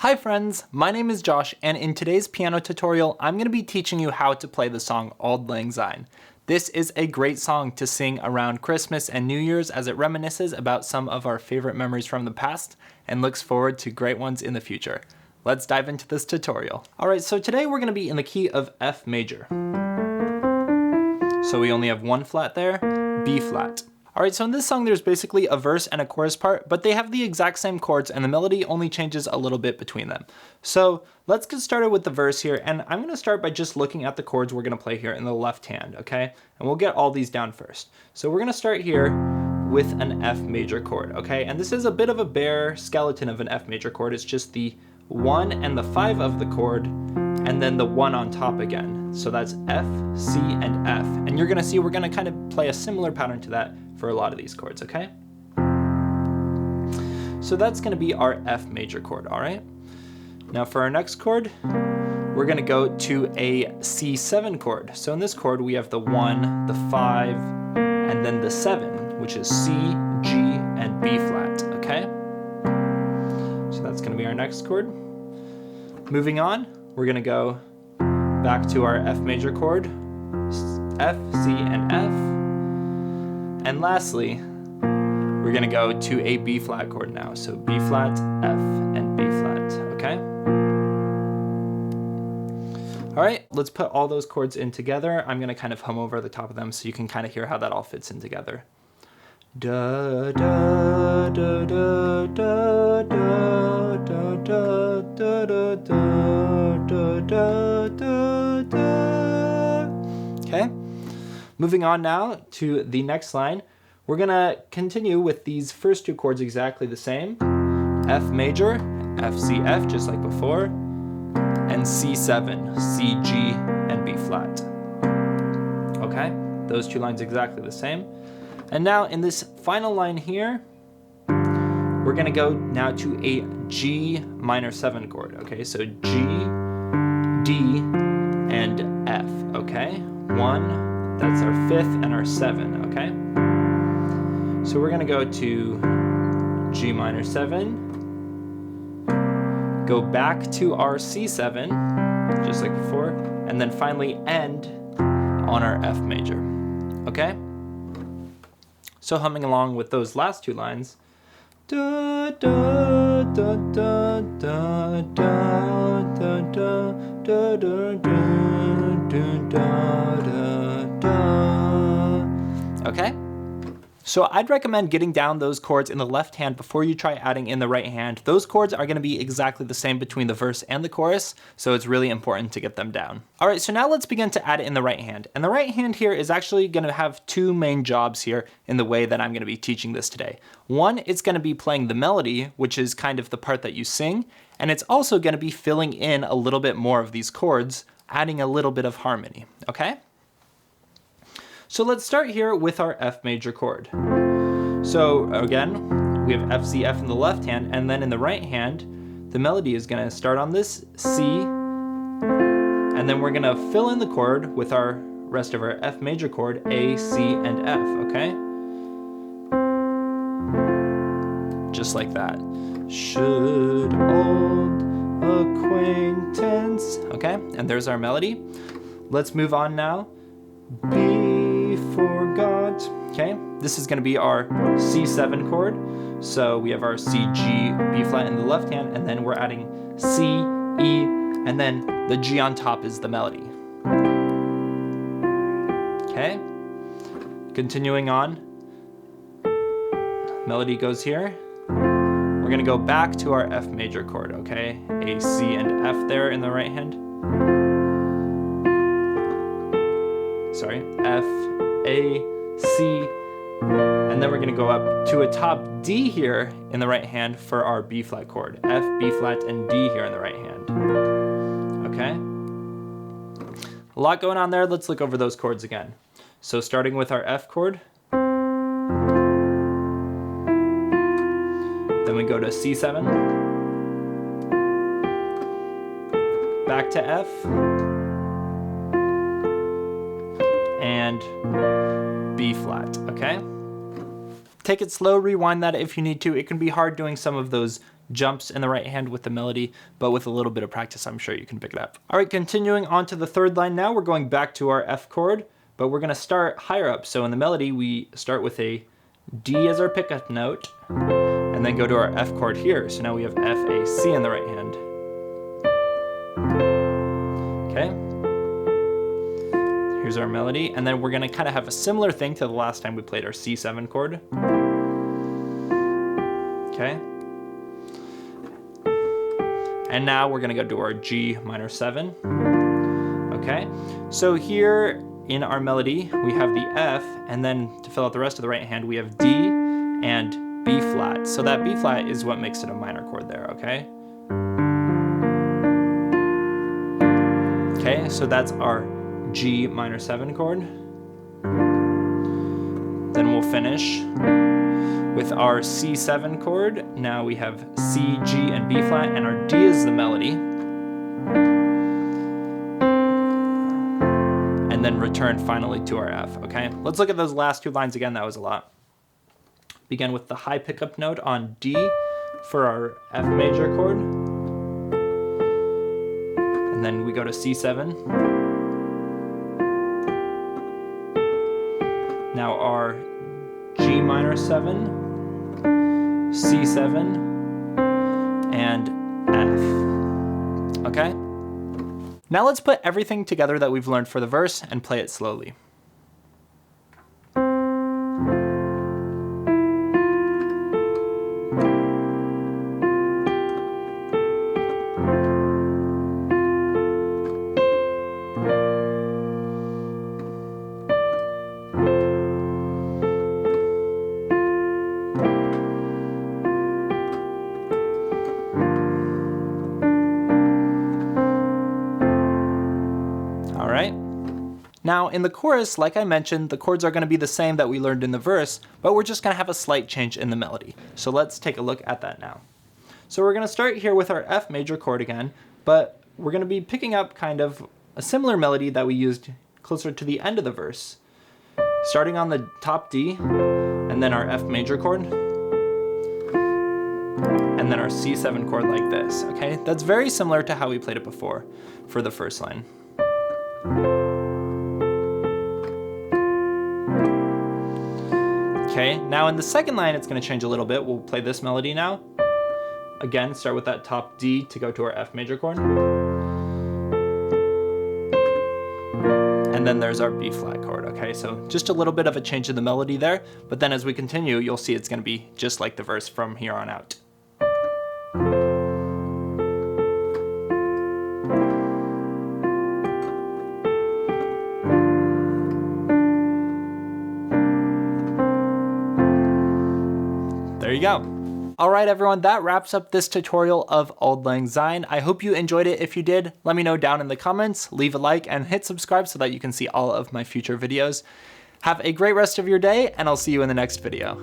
Hi friends, my name is Josh, and in today's piano tutorial, I'm going to be teaching you how to play the song Auld Lang Syne. This is a great song to sing around Christmas and New Year's as it reminisces about some of our favorite memories from the past and looks forward to great ones in the future. Let's dive into this tutorial. Alright, so today we're going to be in the key of F major. So we only have one flat there, B flat. Alright, so in this song there's basically a verse and a chorus part, but they have the exact same chords and the melody only changes a little bit between them. So let's get started with the verse here, and I'm going to start by just looking at the chords we're going to play here in the left hand, okay? And we'll get all these down first. So we're going to start here with an F major chord, okay? And this is a bit of a bare skeleton of an F major chord. It's just the 1 and the 5 of the chord, and then the 1 on top again. So that's F, C, and F. And you're going to see we're going to kind of play a similar pattern to that for a lot of these chords, okay? So that's going to be our F major chord, all right? Now for our next chord, we're going to go to a C7 chord. So in this chord, we have the 1, the 5, and then the 7, which is C, G, and B flat, okay? So that's going to be our next chord. Moving on, we're going to go back to our F major chord, F, C, and F. And lastly, we're gonna go to a B flat chord now. So B flat, F, and B flat, okay? All right, let's put all those chords in together. I'm gonna kind of hum over the top of them so you can kind of hear how that all fits in together. Da da da da da da da da da da da da da da. Okay. Moving on now to the next line, we're gonna continue with these first two chords exactly the same. F major, F, C, F, just like before, and C7, C, G, and B flat. Okay, those two lines exactly the same. And now in this final line here, we're gonna go now to a G minor 7 chord. Okay, so G, D, and F, okay? 1, that's our 5th and our 7, okay? So we're gonna go to G minor 7, go back to our C7, just like before, and then finally end on our F major, okay? So humming along with those last two lines, da da da da da da da da da da da da. Okay? So I'd recommend getting down those chords in the left hand before you try adding in the right hand. Those chords are going to be exactly the same between the verse and the chorus, so it's really important to get them down. All right, so now let's begin to add it in the right hand. And the right hand here is actually going to have two main jobs here in the way that I'm going to be teaching this today. One, it's going to be playing the melody, which is kind of the part that you sing, and it's also going to be filling in a little bit more of these chords, adding a little bit of harmony, okay? So let's start here with our F major chord. So again, we have F, C, F in the left hand, and then in the right hand, the melody is gonna start on this C, and then we're gonna fill in the chord with our rest of our F major chord, A, C, and F, okay? Just like that. Should old acquaintance, okay? And there's our melody. Let's move on now. Be forgot, okay? This is gonna be our C7 chord. So we have our C, G, B flat in the left hand, and then we're adding C, E, and then the G on top is the melody. Okay? Continuing on. Melody goes here. We're gonna go back to our F major chord, okay? A, C, and F there in the right hand. Sorry, F, A, C, and then we're gonna go up to a top D here in the right hand for our B flat chord. F, B flat, and D here in the right hand. Okay? A lot going on there. Let's look over those chords again. So starting with our F chord, then we go to C7, back to F, and B flat, okay? Take it slow, rewind that if you need to. It can be hard doing some of those jumps in the right hand with the melody, but with a little bit of practice, I'm sure you can pick it up. All right, continuing on to the third line now, we're going back to our F chord, but we're gonna start higher up. So in the melody, we start with a D as our pickup note, and then go to our F chord here. So now we have F, A, C in the right hand. Okay. Here's our melody, and then we're gonna kind of have a similar thing to the last time we played our C7 chord. Okay. And now we're gonna go to our G minor 7. Okay. So here in our melody, we have the F, and then to fill out the rest of the right hand, we have D and B flat. So that B flat is what makes it a minor chord there, okay? Okay, so that's our G minor 7 chord. Then we'll finish with our C7 chord. Now we have C, G, and B flat, and our D is the melody. And then return finally to our F, okay? Let's look at those last two lines again, that was a lot. Begin with the high pickup note on D for our F major chord. And then we go to C7. Now our G minor 7, C7, and F, okay? Now let's put everything together that we've learned for the verse and play it slowly. Now in the chorus, like I mentioned, the chords are going to be the same that we learned in the verse, but we're just going to have a slight change in the melody. So let's take a look at that now. So we're going to start here with our F major chord again, but we're going to be picking up kind of a similar melody that we used closer to the end of the verse. Starting on the top D, and then our F major chord, and then our C7 chord like this, okay? That's very similar to how we played it before for the first line. Okay, now in the second line, it's going to change a little bit. We'll play this melody now. Again, start with that top D to go to our F major chord. And then there's our B flat chord, okay? So just a little bit of a change in the melody there, but then as we continue, you'll see it's going to be just like the verse from here on out. There you go. All right, everyone, that wraps up this tutorial of Auld Lang Syne. I hope you enjoyed it. If you did, let me know down in the comments, leave a like, and hit subscribe so that you can see all of my future videos. Have a great rest of your day, and I'll see you in the next video.